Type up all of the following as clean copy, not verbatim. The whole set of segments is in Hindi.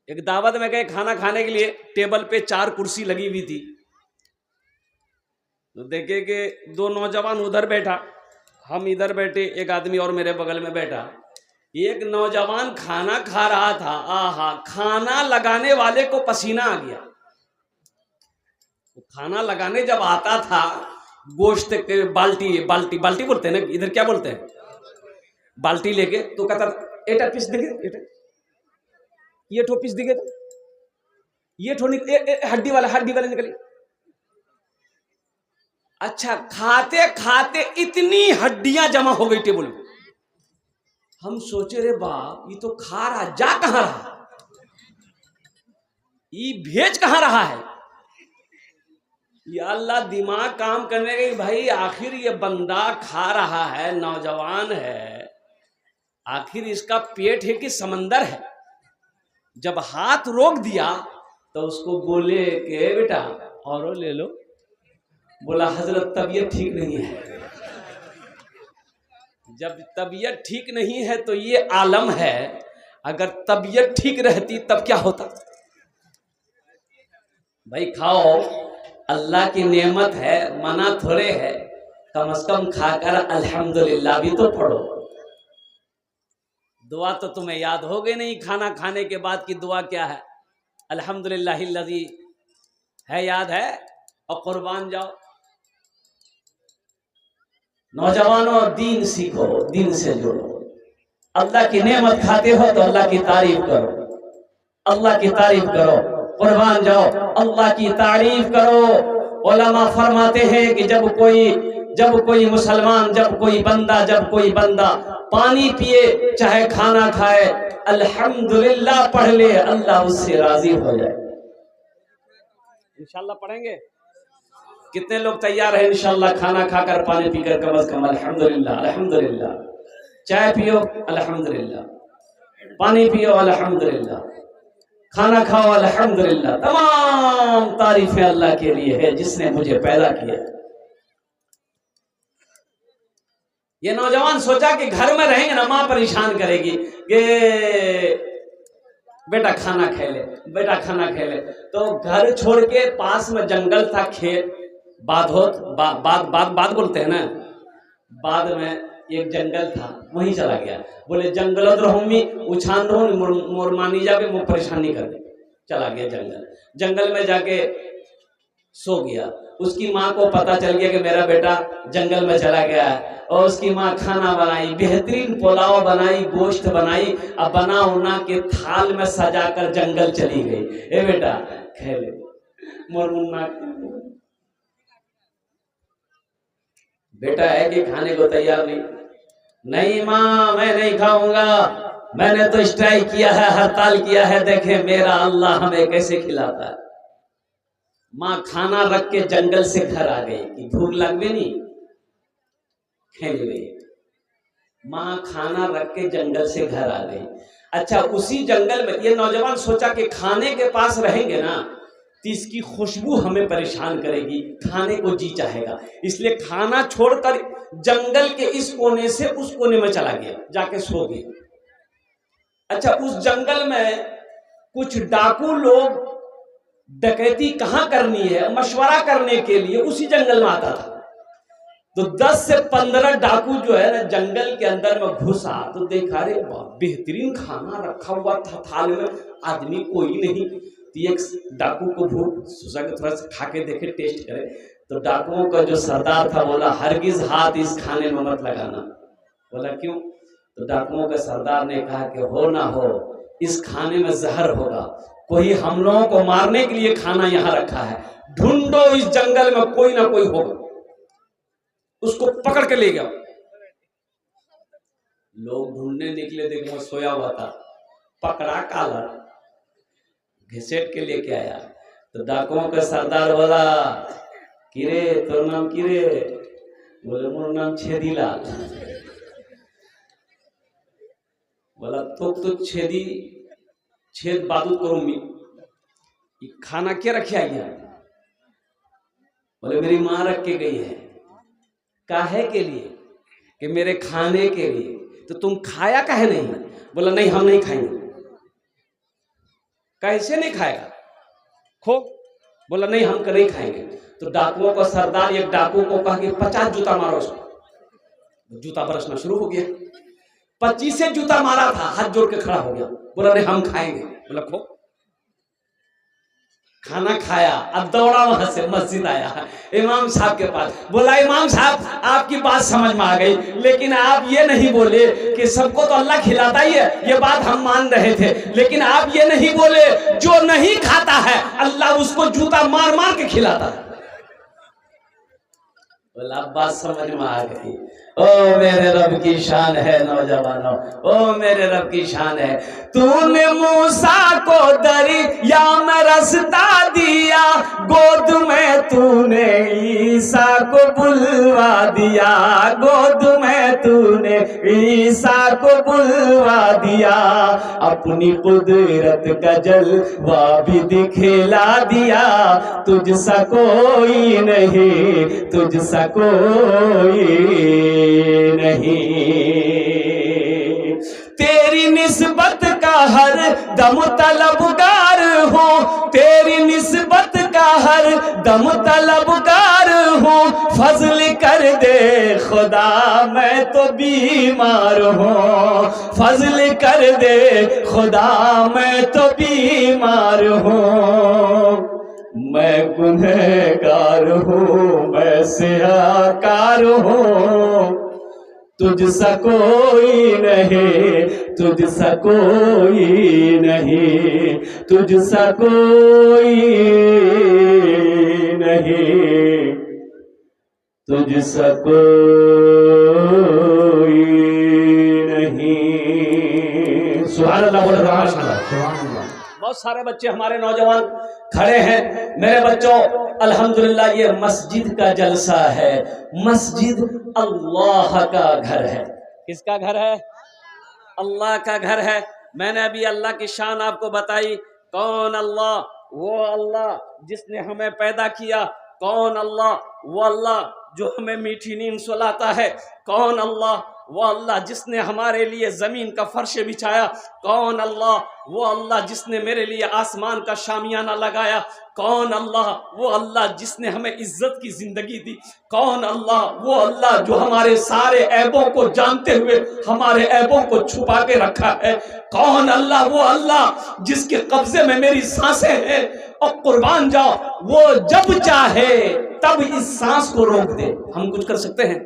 एक दावत में गए खाना खाने के लिए, टेबल पे 4 कुर्सी लगी हुई थी। तो देखे कि 2 नौजवान उधर बैठा, हम इधर बैठे, एक आदमी और मेरे बगल में बैठा। एक नौजवान खाना खा रहा था, आहा, खाना लगाने वाले को पसीना आ गया। खाना लगाने जब आता था, गोश्त के बाल्टी बाल्टी बाल्टी बोलते हैं ना, इधर क्या बोलते हैं, बाल्टी लेके, तो कहता एटा पीस देखे, एटा ये ठो पीस दिखे, तो ये ठो हड्डी वाले निकले। अच्छा, खाते खाते इतनी हड्डियां जमा हो गई टेबल में। हम सोचे रे बाप, ये तो खा रहा, जा कहां रहा, ये भेज कहां रहा है। या अल्लाह, दिमाग काम करने गई भाई, आखिर ये बंदा खा रहा है, नौजवान है, आखिर इसका पेट है कि समंदर है। जब हाथ रोक दिया तो उसको बोले कि बेटा और ले लो। बोला हजरत तबीयत ठीक नहीं है। जब तबीयत ठीक नहीं है तो ये आलम है, अगर तबीयत ठीक रहती तब क्या होता। भाई खाओ, अल्लाह की नेमत है, मना थोड़े है, कम से कम खाकर अल्हम्दुलिल्लाह भी तो पढ़ो। दुआ तो तुम्हें याद हो गई नहीं, खाना खाने के बाद की दुआ क्या है, अल्हम्दुलिल्लाहिल्लज़ी है, याद है, और कुर्बान जाओ। नौजवानों, दीन सीखो, दीन से जुड़ो। अल्लाह की नेमत खाते हो तो अल्लाह की तारीफ करो, अल्लाह की तारीफ करो, कुर्बान जाओ, अल्लाह की तारीफ करो। उलमा फरमाते हैं कि जब कोई मुसलमान, जब कोई बंदा पानी पिए चाहे खाना खाए, अल्हम्दुलिल्लाह पढ़ ले, अल्लाह उससे राजी हो जाए। इंशाल्लाह पढ़ेंगे। कितने लोग तैयार हैं इंशाल्लाह खाना खाकर पानी पीकर कम से कम अल्हम्दुलिल्लाह, अल्हम्दुलिल्लाह। चाय पियो अल्हम्दुलिल्लाह, पानी पियो अल्हम्दुलिल्लाह, खाना खाओ अल्हम्दुलिल्लाह। तमाम तारीफें अल्लाह के लिए है जिसने मुझे पैदा किया। ये नौजवान सोचा कि घर में रहेंगे ना, मां परेशान करेगी कि बेटा खाना खा ले, बेटा खाना खा ले। तो घर छोड़ के पास में जंगल था, खेत, बाद बोलते हैं ना, बाद में एक जंगल था, वहीं चला गया। बोले जंगल रहूंगी उछान रहूं मोर मानी जाके मुझे परेशान नहीं कर दे। चला गया जंगल में जाके सो गया। उसकी माँ को पता चल गया कि मेरा बेटा जंगल में चला गया है, और उसकी माँ खाना बनाई, बेहतरीन पुलाव बनाई, गोश्त बनाई, अब बना उना के थाल में सजा कर जंगल चली गई। ए बेटा खा ले, मोर मुन्ना। बेटा है कि खाने को तैयार नहीं माँ मैं नहीं खाऊंगा, मैंने तो स्ट्राइक किया है, हड़ताल किया है, देखे मेरा अल्लाह हमें कैसे खिलाता है। माँ खाना रख के जंगल से घर आ गई कि भूख लग भी नहीं, खेल गई। माँ खाना रख के जंगल से घर आ गई। अच्छा, उसी जंगल में ये नौजवान सोचा कि खाने के पास रहेंगे ना तो इसकी खुशबू हमें परेशान करेगी, खाने को जी चाहेगा, इसलिए खाना छोड़कर जंगल के इस कोने से उस कोने में चला गया, जाके सो गया। अच्छा, उस जंगल में कुछ डाकू लोग डकैती कहां करनी है मशवरा करने के लिए उसी जंगल में आता था। तो 10 से 15 डाकू जो है ना जंगल के अंदर में घुसा तो देखा रे बेहतरीन खाना रखा हुआ था थाल में, आदमी कोई नहीं। तो एक डाकू को भूख सोचा कि थोड़ा सा खा के देखे, टेस्ट करे। तो डाकुओं का जो सरदार था बोला हरगिज हाथ इस खाने में मत लगाना। बोला क्यों? तो डाकुओं के सरदार ने कहा कि हो ना हो इस खाने में जहर होगा, कोई हम लोगों को मारने के लिए खाना यहाँ रखा है, ढूंढो इस जंगल में कोई ना कोई होगा। उसको पकड़ के ले गया। लोग ढूंढने निकले, देखो सोया हुआ था, पकड़ा काला, घिसेट के लेके आया। तो डाकुओं का सरदार बोला किरे तोर नाम किरे? बोले मोर नाम छेदीलाल। बोला तो छेद बादूत करूंगी, खाना क्या रखे आई है? बोले मेरी माँ रख के गई है। काहे के लिए? कि मेरे खाने के लिए। तो तुम खाया काहे नहीं? बोला नहीं हम नहीं खाएंगे। कैसे नहीं खाएगा? खो। बोला नहीं हम नहीं खाएंगे। तो डाकुओं का सरदार एक डाकू को कहा कि 50 जूता मारो उसको। जूता बरसना शुरू हो गया। 25 से जूता मारा था, हाथ जोड़ के खड़ा हो गया। बोला नहीं हम खाएंगे। बोला खो। खाना खाया, अब दौड़ा वहां से मस्जिद आया इमाम साहब के पास। बोला इमाम साहब आपकी बात समझ में आ गई, लेकिन आप ये नहीं बोले कि सबको तो अल्लाह खिलाता ही है, ये बात हम मान रहे थे, लेकिन आप ये नहीं बोले जो नहीं खाता है अल्लाह उसको जूता मार मार के खिलाता है। बोला बात समझ में आ गई। ओ मेरे रब की शान है नौजवानों, ओ मेरे रब की शान है। तूने मूसा को दरिया में रास्ता दिया, गोद में तूने ईसा को बुलवा दिया, गोद में तूने ईसा को बुलवा दिया। अपनी कुदरत का जलवा भी दिखला दिया, तुझसा कोई नहीं, तुझसा कोई नहीं। तेरी निस्बत का हर दम तलबगार हूँ, तेरी निस्बत का हर दम तलबगार हूँ। फजल कर दे खुदा मैं तो बीमार हूँ, फजल कर दे खुदा मैं तो बीमार हूँ। मैं गुनहगार हूँ, मैं सियाकार हूँ, तुझसा कोई नहीं, तुझसा कोई नहीं, तुझसा कोई नहीं, तुझसा कोई नहीं। सुभान अल्लाह बोल रहा है। बहुत सारे बच्चे हमारे नौजवान खड़े हैं। मेरे बच्चों अल्हम्दुलिल्लाह ये मस्जिद का जलसा है। मस्जिद अल्लाह का घर है। किसका घर है? अल्लाह का घर है। मैंने अभी अल्लाह की शान आपको बताई। कौन अल्लाह? वो अल्लाह जिसने हमें पैदा किया। कौन अल्लाह? वो अल्लाह जो हमें मीठी नींद सुलाता है। कौन अल्लाह? वो अल्लाह जिसने हमारे लिए जमीन का फर्श बिछाया। कौन अल्लाह? वो अल्लाह जिसने मेरे लिए आसमान का शामियाना लगाया। कौन अल्लाह? वो अल्लाह जिसने हमें इज्जत की जिंदगी दी। कौन अल्लाह? वो अल्लाह जो हमारे सारे ऐबों को जानते हुए हमारे ऐबों को छुपा के रखा है। कौन अल्लाह? वो अल्लाह जिसके कब्जे में मेरी सांसें हैं। और कुर्बान जाओ वो जब चाहे तब इस सांस को रोक दे। हम कुछ कर सकते हैं?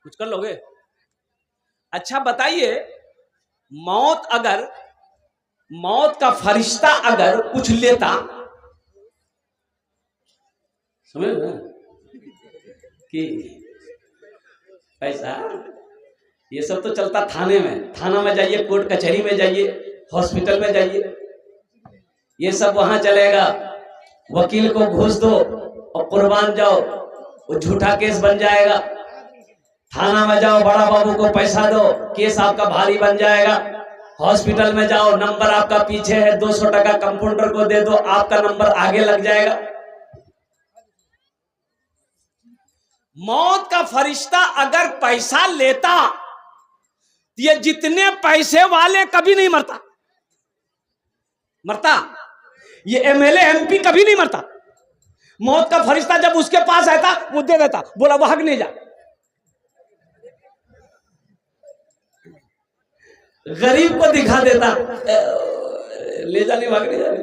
कुछ कर लोगे? अच्छा बताइए, मौत अगर, मौत का फरिश्ता अगर कुछ लेता, समझ ना कि पैसा, ये सब तो चलता थाने में। थाना में जाइए, कोर्ट कचहरी में जाइए, हॉस्पिटल में जाइए, ये सब वहां चलेगा। वकील को घूस दो और कुर्बान जाओ, वो झूठा केस बन जाएगा। थाना में जाओ, बड़ा बाबू को पैसा दो, केस आपका भारी बन जाएगा। हॉस्पिटल में जाओ, नंबर आपका पीछे है, 200 टका कंपाउंडर को दे दो, आपका नंबर आगे लग जाएगा। मौत का फरिश्ता अगर पैसा लेता, ये जितने पैसे वाले कभी नहीं मरता। मरता ये एमएलए एमपी कभी नहीं मरता। मौत का फरिश्ता जब उसके पास आता वो दे देता, बोला भाग नहीं जा। गरीब को दिखा देता, ले जाने भाग नहीं जाने,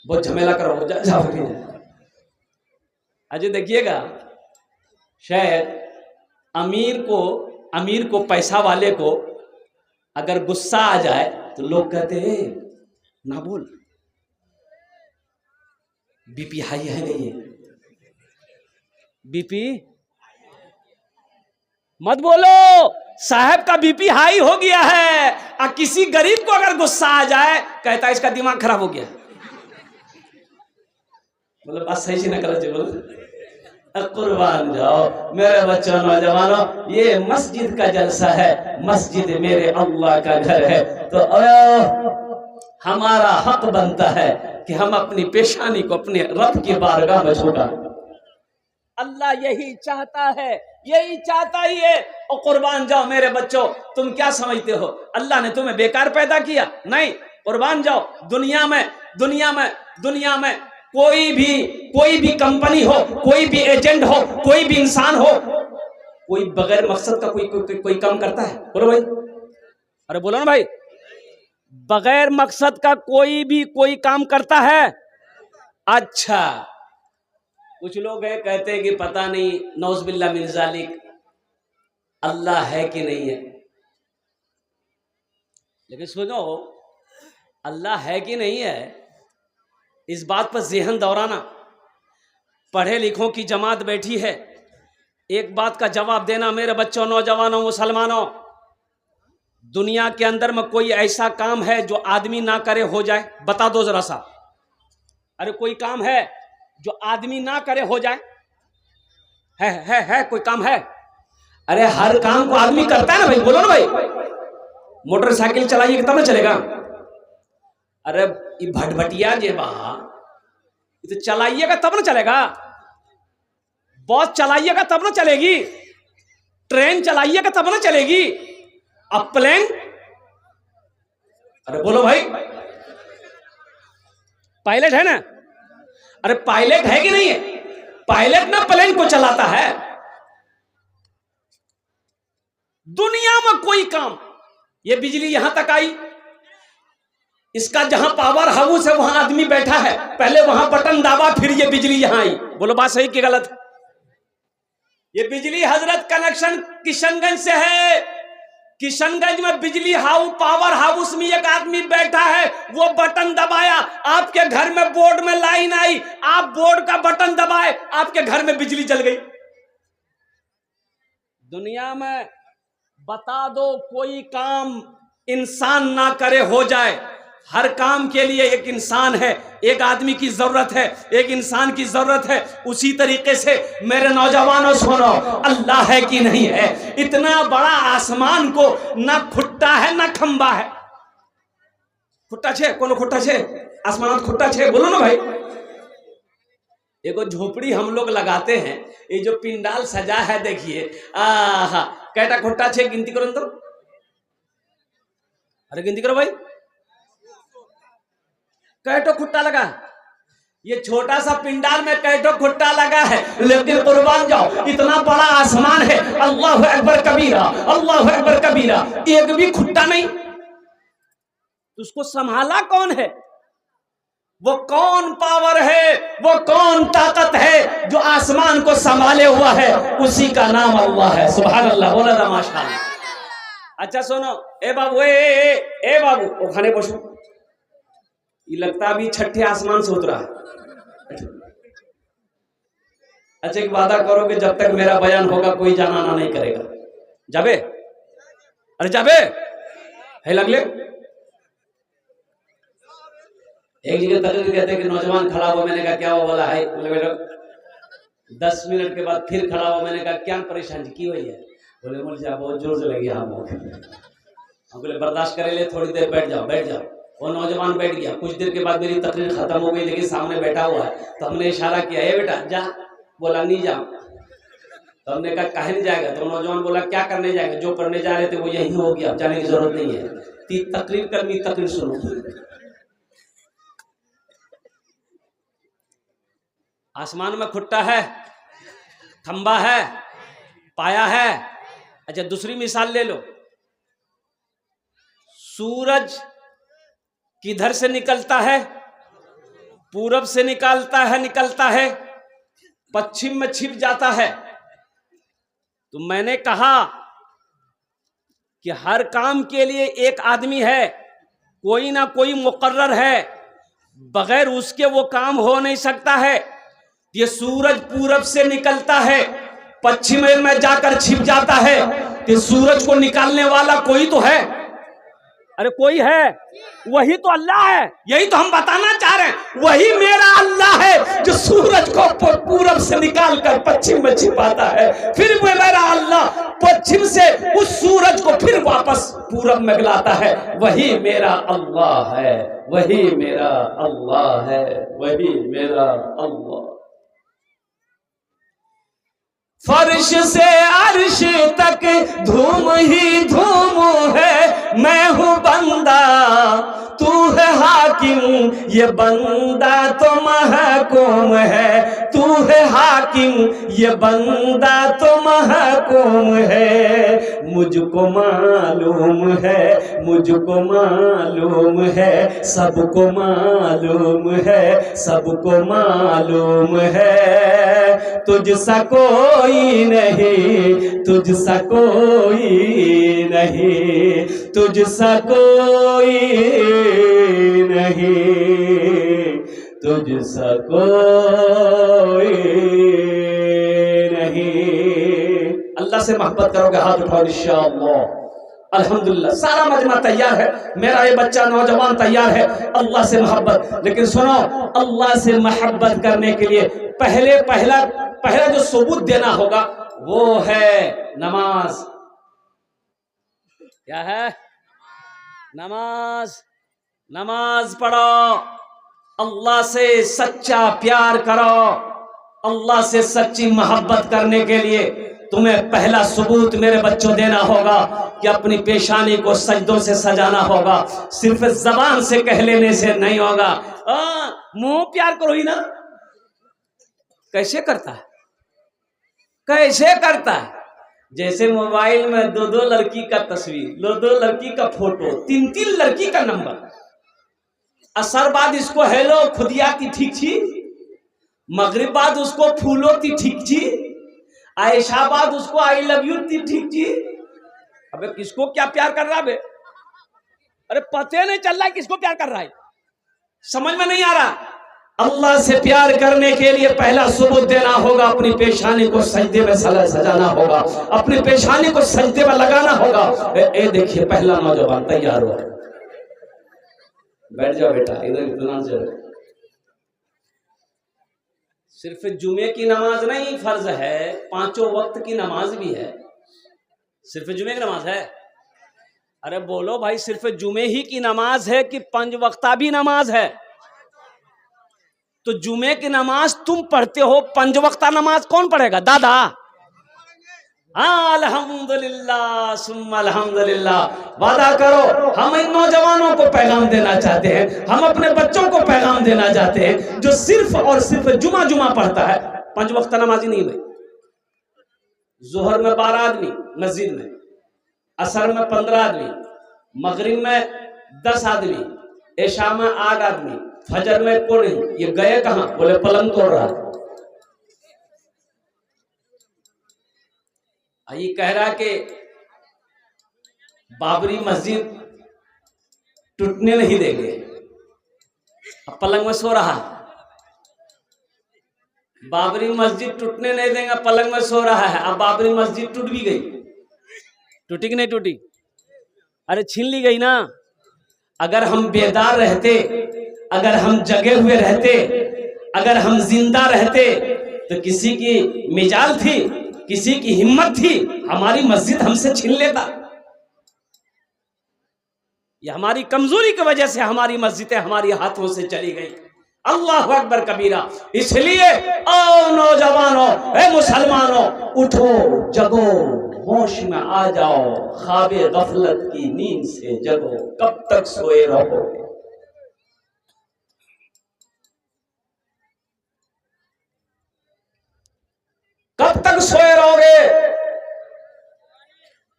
बहुत झमेला करो, जा भाग नहीं जा। अजय देखिएगा, शायद अमीर को पैसा वाले को अगर गुस्सा आ जाए तो लोग कहते हैं ना बोल, बीपी हाई है नहीं है, बीपी मत बोलो, साहब का बीपी हाई हो गया है। और किसी गरीब को अगर गुस्सा आ जाए कहता है इसका दिमाग खराब हो गया। मतलब बात सही से ना करो जी, बोलो कुर्बान जाओ मेरे बच्चों नौजवानों, ये मस्जिद का जलसा है, मस्जिद मेरे अल्लाह का घर है। तो हमारा हक बनता है कि हम अपनी पेशानी को अपने रब की बारगाह में झुका। अल्लाह यही चाहता है, यही चाहता ही है। और कुर्बान जाओ मेरे बच्चों, तुम क्या समझते हो अल्लाह ने तुम्हें बेकार पैदा किया? नहीं, कुर्बान जाओ। दुनिया में कोई भी कंपनी हो, कोई भी एजेंट हो, कोई भी इंसान हो, कोई बगैर मकसद का कोई काम करता है? बोलो भाई, अरे बोलो ना भाई, बगैर मकसद का कोई काम करता है? अच्छा, कुछ लोग हैं कहते हैं कि पता नहीं नौज़बिल्लाह मिन ज़ालिक अल्लाह है कि नहीं है। लेकिन सुनो, अल्लाह है कि नहीं है इस बात पर ज़हन दौड़ाना। पढ़े लिखों की जमात बैठी है, एक बात का जवाब देना मेरे बच्चों, नौजवानों, मुसलमानों। दुनिया के अंदर में कोई ऐसा काम है जो आदमी ना करे हो जाए? बता दो जरा सा। अरे कोई काम है जो आदमी ना करे हो जाए? है कोई काम है? अरे हर काम को आदमी करता है ना भाई, बोलो ना भाई। मोटरसाइकिल चलाइए तब ना चलेगा? अरे ये भटभटिया जे बा, ये तो चलाइएगा तब ना चलेगा। बस चलाइएगा तब ना चलेगी, ट्रेन चलाइएगा तब ना चलेगी, अब प्लेन। अरे बोलो भाई, पायलट है ना? अरे पायलट है कि नहीं है? पायलट ना प्लेन को चलाता है। दुनिया में कोई काम, ये बिजली यहां तक आई, इसका जहां पावर हाउस है वहां आदमी बैठा है, पहले वहां बटन दाबा फिर ये बिजली यहां आई। बोलो बात सही कि गलत? ये बिजली हजरत कनेक्शन किशनगंज से है। किशनगंज में बिजली पावर हाउस में एक आदमी बैठा है, वो बटन दबाया, आपके घर में बोर्ड में लाइन आई, आप बोर्ड का बटन दबाए, आपके घर में बिजली जल गई। दुनिया में बता दो कोई काम इंसान ना करे हो जाए? हर काम के लिए एक इंसान है, एक आदमी की जरूरत है, एक इंसान की जरूरत है। उसी तरीके से मेरे नौजवानों सुनो, अल्लाह है कि नहीं है? इतना बड़ा आसमान को ना खुट्टा है ना खंबा है। खुट्टा छे? कोनो खुट्टा छे? आसमान खुट्टा छे? बोलो ना भाई। एक झोपड़ी हम लोग लगाते हैं, ये जो पिंडाल सजा है देखिए, आहा कैटा खुट्टा छे? गिनती करो तो। अरे गिनती करो भाई, कैटो खुट्टा लगा? ये छोटा सा पिंडाल में कैटो खुट्टा लगा है, लेकिन कुर्बान जाओ इतना बड़ा आसमान है, अल्लाहु अकबर कबीरा, अल्लाहु अकबर कबीरा, एक भी खुट्टा नहीं। उसको संभाला कौन है? वो कौन पावर है, वो कौन ताकत है जो आसमान को संभाले हुआ है? उसी का नाम अल्लाह है। सुभान अल्लाह, बोला ना माशाअल्लाह। अच्छा सुनो, ए बाबू, ए बाबू, वो खाने बसो। ये लगता अभी छठे आसमान से उतरा है। अच्छा एक वादा करो कि जब तक मेरा बयान होगा कोई जाना ना नहीं करेगा। जाबे? अरे जाबे है लगले। एक जगह तकरीर कहते हैं कि नौजवान खड़ा हुआ, मैंने कहा क्या हुआ? बोला है 10 मिनट के बाद फिर खड़ा हुआ, मैंने कहा क्या परेशानी की हुई है? बोले मुझे बहुत जोर से लगी। हम बोले बर्दाश्त करे ले, थोड़ी देर बैठ जाओ। वो नौजवान बैठ गया। कुछ देर के बाद मेरी तकरीर खत्म हो गई, लेकिन सामने बैठा हुआ है, तो हमने इशारा किया, ए बेटा जा। बोला नहीं जाओ। तो हमने कहा काहे नहीं जाएगा? तो नौजवान बोला क्या करने जाएंगे, जो करने जा रहे थे वो यही हो गया, अब जाने की जरूरत नहीं है। तकरीर करनी, तकरीर सुनो। आसमान में खुट्टा है, खंबा है, पाया है। अच्छा दूसरी मिसाल ले लो, सूरज किधर से निकलता है? पूरब से निकलता है, पश्चिम में छिप जाता है। तो मैंने कहा कि हर काम के लिए एक आदमी है, कोई ना कोई मुकर्रर है, बगैर उसके वो काम हो नहीं सकता है। ये सूरज पूरब से निकलता है, पश्चिम में जाकर छिप जाता है, तो सूरज को निकालने वाला कोई तो है। अरे कोई है, वही तो अल्लाह है। यही तो हम बताना चाह रहे हैं, वही मेरा अल्लाह है जो सूरज को पूरब से निकालकर पश्चिम में छिपाता है। फिर मेरा अल्लाह पश्चिम से उस सूरज को फिर वापस पूरब में लाता है। वही मेरा अल्लाह है, वही मेरा अल्लाह है, वही मेरा अल्लाह। फर्श से अर्श तक धूम ही धूम है, मैं हूँ बंदा, तू है ये बंदा तो महकूम है, तू है हाकिम ये बंदा तो महकूम है। मुझको मालूम है, मुझको मालूम है, सबको मालूम है, सबको मालूम है। तुझसा कोई नहीं, तुझसा कोई नहीं, तुझसा कोई नहीं, तुझसा कोई नहीं। अल्लाह से मोहब्बत करोगे, हाथ उठाओ इंशाअल्लाह। अल्हम्दुलिल्लाह सारा मजमा तैयार है, मेरा ये बच्चा नौजवान तैयार है, अल्लाह से मोहब्बत। लेकिन सुनो, अल्लाह से मोहब्बत करने के लिए पहला जो सबूत देना होगा वो है नमाज। क्या है? नमाज। नमाज पढ़ो, अल्लाह से सच्चा प्यार करो। अल्लाह से सच्ची मोहब्बत करने के लिए तुम्हें पहला सबूत मेरे बच्चों देना होगा कि अपनी पेशानी को सजदों से सजाना होगा। सिर्फ जबान से कह लेने से नहीं होगा। मुंह प्यार करो ही ना। कैसे करता है? कैसे करता है? जैसे मोबाइल में दो दो लड़की का तस्वीर, दो लड़की का फोटो, तीन तीन लड़की का नंबर। असर बाद इसको हेलो खुदिया की ठीक छी, मगरिब बाद उसको फूलो की ठीक छी, आयशा बाद उसको आई लव यू की ठीक छी। अबे किसको क्या प्यार कर रहा है? अरे पता नहीं चल रहा है किसको प्यार कर रहा है, समझ में नहीं आ रहा। अल्लाह से प्यार करने के लिए पहला सबूत देना होगा, अपनी पेशानी को सजदे में सजाना होगा, अपनी पेशानी को सजदे में लगाना होगा। ए देखिए पहला नौजवान तैयार हुआ, बैठ जाओ बेटा, इधर इतना जरूर। सिर्फ जुमे की नमाज नहीं फर्ज है, पांचों वक्त की नमाज भी है। सिर्फ जुमे की नमाज है? अरे बोलो भाई, सिर्फ जुमे ही की नमाज है कि पंज वक्ता भी नमाज है? तो जुमे की नमाज तुम पढ़ते हो, पंज वक्ता नमाज कौन पढ़ेगा? दादा। हाँ अल्हम्दुलिल्लाह सुम्मा अल्हम्दुलिल्लाह। वादा करो, हम इन नौजवानों को पैगाम देना चाहते हैं, हम अपने बच्चों को पैगाम देना चाहते हैं जो सिर्फ और सिर्फ जुमा पढ़ता है, पंज वक्त नमाजी नहीं हुई। जोहर में 12 आदमी मस्जिद में, असर में 15 आदमी, मगरिब में 10 आदमी, ऐशा में 8 आदमी, फजर में कोई नहीं। ये गए कहां? बोले पलंग तोड़ रहा। ये कह रहा कि बाबरी मस्जिद टूटने नहीं देंगे, अब पलंग में सो रहा। बाबरी मस्जिद टूटने नहीं देंगे, पलंग में सो रहा है। अब बाबरी मस्जिद टूट भी गई, टूटी कि नहीं टूटी? अरे छीन ली गई ना। अगर हम बेदार रहते, अगर हम जगे हुए रहते, अगर हम जिंदा रहते तो किसी की मिजाल थी, किसी की हिम्मत थी हमारी मस्जिद हमसे छीन लेता? ये हमारी कमजोरी की वजह से हमारी मस्जिदें हमारी हाथों से चली गई। अल्लाह अकबर कबीरा। इसलिए ओ नौजवानों, ए मुसलमानों, उठो जगो, होश में आ जाओ, ख्वाबे गफलत की नींद से जगो। कब तक सोए रहोगे? कब तक सोए रहोगे?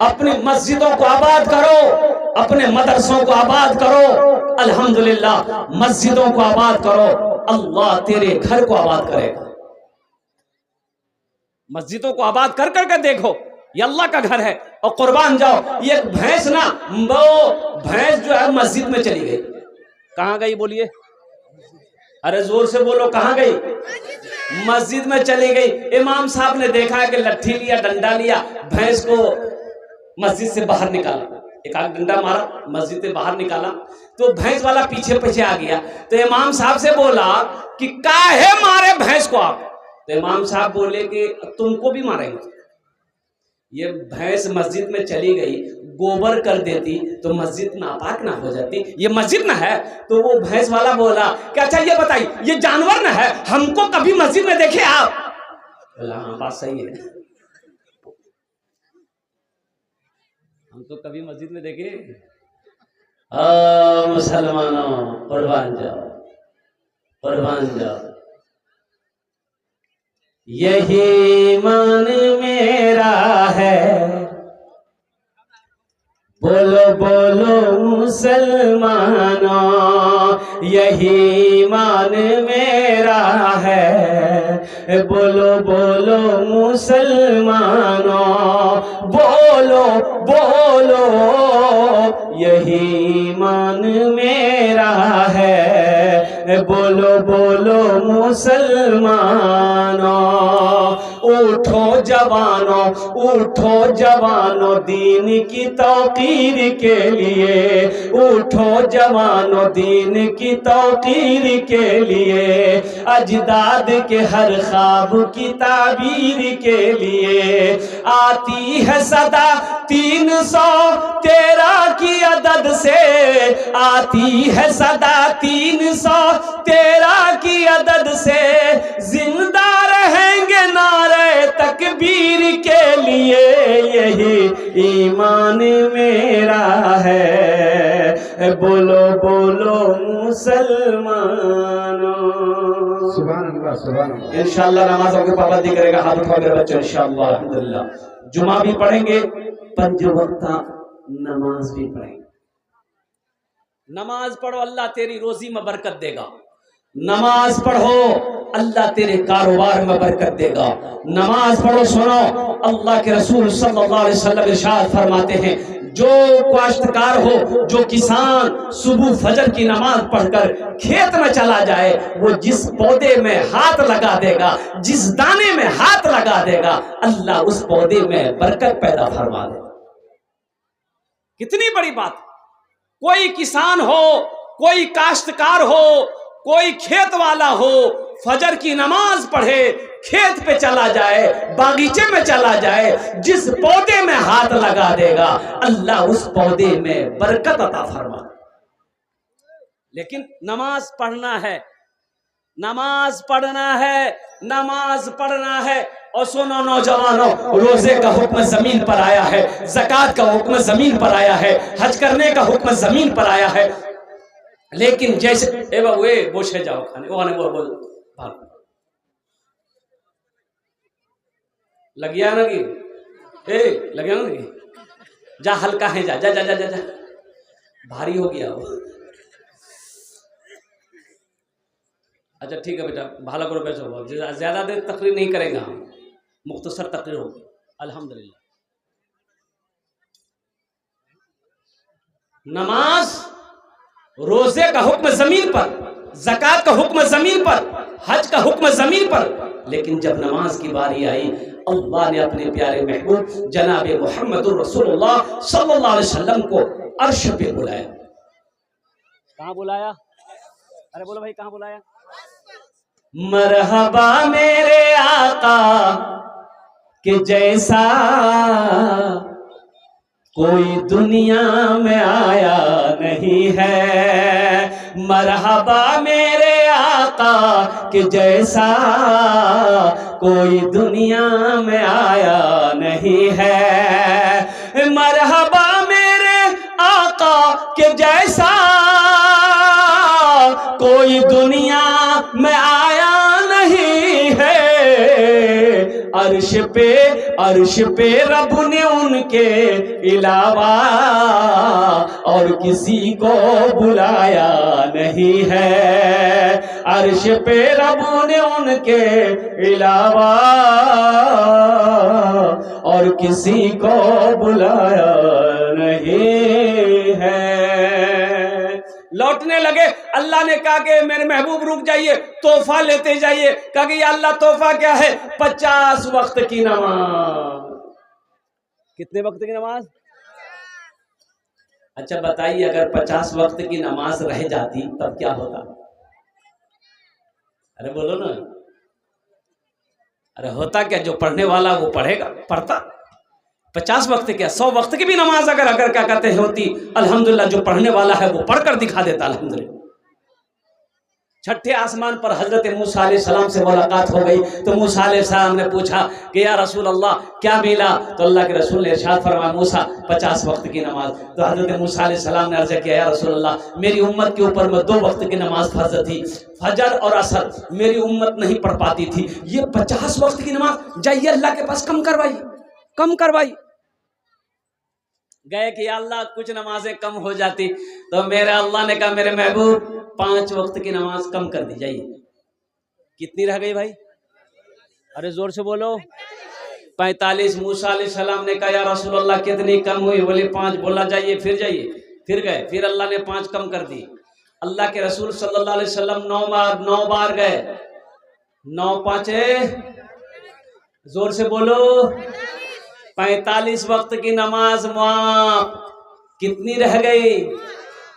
अपनी मस्जिदों को आबाद करो, अपने मदरसों को आबाद करो। अल्हम्दुलिल्लाह मस्जिदों को आबाद करो, अल्लाह तेरे घर को आबाद करेगा। मस्जिदों को आबाद कर करके देखो, ये अल्लाह का घर है। और कुर्बान जाओ, ये भैंस ना, वो भैंस जो है मस्जिद में चली गई। कहां गई बोलिए? अरे जोर से बोलो, कहां गई? मस्जिद में चली गई। इमाम साहब ने देखा कि लट्ठी लिया, डंडा लिया, भैंस को मस्जिद से बाहर निकाला, एक आध डंडा मारा, मस्जिद से बाहर निकाला, तो भैंस वाला पीछे पीछे आ गया। तो इमाम साहब से बोला कि काहे मारे भैंस को आप? तो इमाम साहब बोले कि तुमको भी मारेंगे। ये भैंस मस्जिद में चली गई, गोबर कर देती तो मस्जिद नापाक ना हो जाती? ये मस्जिद ना है? तो वो भैंस वाला बोला कि अच्छा ये बताइए, ये जानवर ना है, हमको कभी मस्जिद में देखे आप? बोला हाँ बात सही है, हम तो कभी मस्जिद में देखे। मुसलमानों कुर्बान जाओ, कुर्बान जाओ। यही ईमान मेरा है, बोलो बोलो मुसलमानों, यही ईमान मेरा है, बोलो बोलो मुसलमानों, बोलो बोलो यही ईमान मेरा है, बोलो बोलो मुसलमानों। उठो जवानों, उठो जवानों दीन की तौकीर के लिए, उठो जवानों दीन की तौकीर के लिए, अजदाद के हर ख्वाब की ताबीर के लिए। आती है सदा 313 की अदद से, आती है सदा 313 की अदद से, जिंदा रहेंगे नारे तकबीर के लिए, यही ईमान मेरा है, बोलो बोलो मुसलमानों। सुभान अल्लाह, सुभान अल्लाह। इंशाअल्लाह नमाजों की पाबंदी करेगा, हाथ उठा मेरे बच्चे इंशाअल्लाह अल्हम्दुलिल्लाह। जुमा भी पढ़ेंगे, पंज वक्त नमाज भी पढ़ेंगे। नमाज पढ़ो, अल्लाह तेरी रोजी में बरकत देगा। नमाज पढ़ो, अल्लाह तेरे कारोबार में बरकत देगा। नमाज पढ़ो, सुनो, अल्लाह के रसूल सल्लल्लाहु अलैहि वसल्लम इरशाद फरमाते हैं, जो काश्तकार हो, जो किसान सुबह फजर की नमाज पढ़कर खेत में चला जाए, वो जिस पौधे में हाथ लगा देगा, जिस दाने में हाथ लगा देगा, अल्लाह उस पौधे में बरकत पैदा फरमा देगा। कितनी बड़ी बात। कोई किसान हो, कोई काश्तकार हो, कोई खेत वाला हो, फजर की नमाज पढ़े, खेत पे चला जाए, बागीचे में चला जाए, जिस पौधे में हाथ लगा देगा, अल्लाह उस पौधे में बरकत अता फरमा। लेकिन नमाज पढ़ना है, नमाज पढ़ना है, नमाज पढ़ना है। और सुनो नौजवानों, रोजे का हुक्म जमीन पर आया है, ज़कात का हुक्म जमीन पर आया है, हज करने का हुक्म जमीन पर आया है। लेकिन जैसे ए बाबू ए बोशे जाओ खाने, वो बोल भाग लग गया ना कि ए लग गया ना कि जा, हल्का है, जा जा जा जा जा, जा। भारी हो गया वो। अच्छा ठीक है बेटा, भाला करो, बैठो, ज्यादा देर तकरीर नहीं करेगा, हम मुख्तसर तकरीर होगी अल्हम्दुलिल्लाह। नमाज, रोजे का हुक्म जमीन पर, ज़कात का हुक्म जमीन पर, हज का हुक्म जमीन पर। लेकिन जब नमाज की बारी आई, अल्लाह ने अपने प्यारे महबूब जनाब मुहम्मदुर रसूलुल्लाह सल्लल्लाहु अलैहि वसल्लम को अर्श पे बुलाया। कहाँ बुलाया? अरे बोलो भाई, कहाँ बुलाया? मरहबा मेरे आका के जैसा कोई दुनिया में आया नहीं है, मरहबा मेरे आका के जैसा कोई दुनिया में आया नहीं है, मरहबा मेरे आका के जैसा कोई दुनिया में आया नहीं है। अर्श पे रब ने उनके अलावा और किसी को बुलाया नहीं है, अर्श पे रब ने उनके अलावा और किसी को बुलाया नहीं है। लौटने लगे, अल्लाह ने कहा कि मेरे महबूब रुक जाइए, तोहफा लेते जाइए। कहा कि या अल्लाह तोहफा क्या है? 50 वक्त की नमाज। कितने वक्त की नमाज? अच्छा बताइए, अगर 50 वक्त की नमाज रह जाती तब क्या होता? अरे बोलो ना। अरे होता क्या, जो पढ़ने वाला वो पढ़ेगा, पढ़ता। 50 वक्त क्या, 100 वक्त की भी नमाज अगर क्या कहते हैं होती, अल्हम्दुलिल्लाह जो पढ़ने वाला है वो पढ़कर दिखा देता अल्हम्दुलिल्लाह। छठे आसमान पर हजरत मूसा अलैहिस्सलाम से मुलाकात हो गई। तो मूसा अलैहिस्सलाम ने पूछा कि या रसूल अल्लाह क्या मिला? तो अल्लाह के रसूल ने इरशाद फरमाया मूसा 50 वक्त की नमाज। तो हजरत मूसा अलैहिस्सलाम ने अर्ज किया या रसूल अल्लाह मेरी उम्मत के ऊपर में 2 वक्त की नमाज फर्ज थी, फजर और असर, मेरी उम्मत नहीं पढ़ पाती थी, ये 50 वक्त की नमाज जाइए अल्लाह के पास कम करवाई। गए कि अल्लाह कुछ नमाजें कम हो जाती। तो मेरे अल्लाह ने कहा मेरे महबूब 5 वक्त की नमाज कम कर दी जाइए। कितनी रह गई भाई? अरे जोर से बोलो। 45। मूसा अलैहिस्सलाम ने कहा या रसूल अल्लाह कितनी कम हुई? बोले 5। बोला जाइए। फिर गए, फिर अल्लाह ने 5 कम कर दी। अल्लाह के रसूल सल्लल्लाहु अलैहि वसल्लम 9 बार गए। 9 5 जोर से बोलो। 45 वक्त की नमाज मुआफ। कितनी रह गई?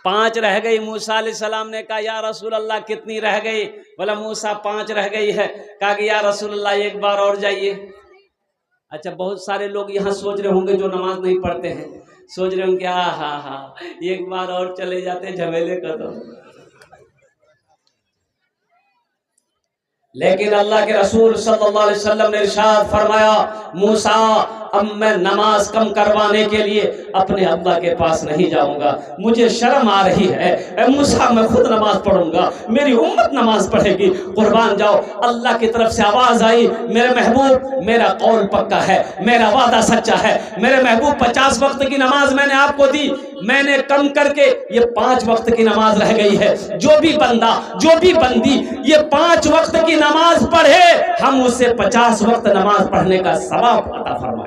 5 रह गई। मूसा अलैहिस्सलाम ने कहा या रसूल अल्लाह कितनी रह गई? बोला मूसा 5 रह गई है। कहा कि या रसूल अल्लाह 1 बार और जाइए। अच्छा, बहुत सारे लोग यहाँ सोच रहे होंगे जो नमाज नहीं पढ़ते हैं, सोच रहे होंगे हाँ 1 बार और चले जाते झमेले खत्म। लेकिन अल्लाह के रसूल सल्लल्लाहु अलैहि वसल्लम ने इरशाद फरमाया मूसा अब मैं नमाज कम करवाने के लिए अपने अल्लाह के पास नहीं जाऊंगा, मुझे शर्म आ रही है। ए मूसा मैं खुद नमाज पढ़ूंगा, मेरी उम्मत नमाज पढ़ेगी, कुर्बान जाओ। अल्लाह की तरफ से आवाज आई मेरे महबूब मेरा कौल पक्का है, मेरा वादा सच्चा है। मेरे महबूब 50 वक्त की नमाज मैंने आपको दी, मैंने कम करके ये 5 वक्त की नमाज रह गई है। जो भी बंदा जो भी बंदी ये 5 वक्त की नमाज पढ़े हम उसे 50 वक्त नमाज पढ़ने का सवाब अता फरमा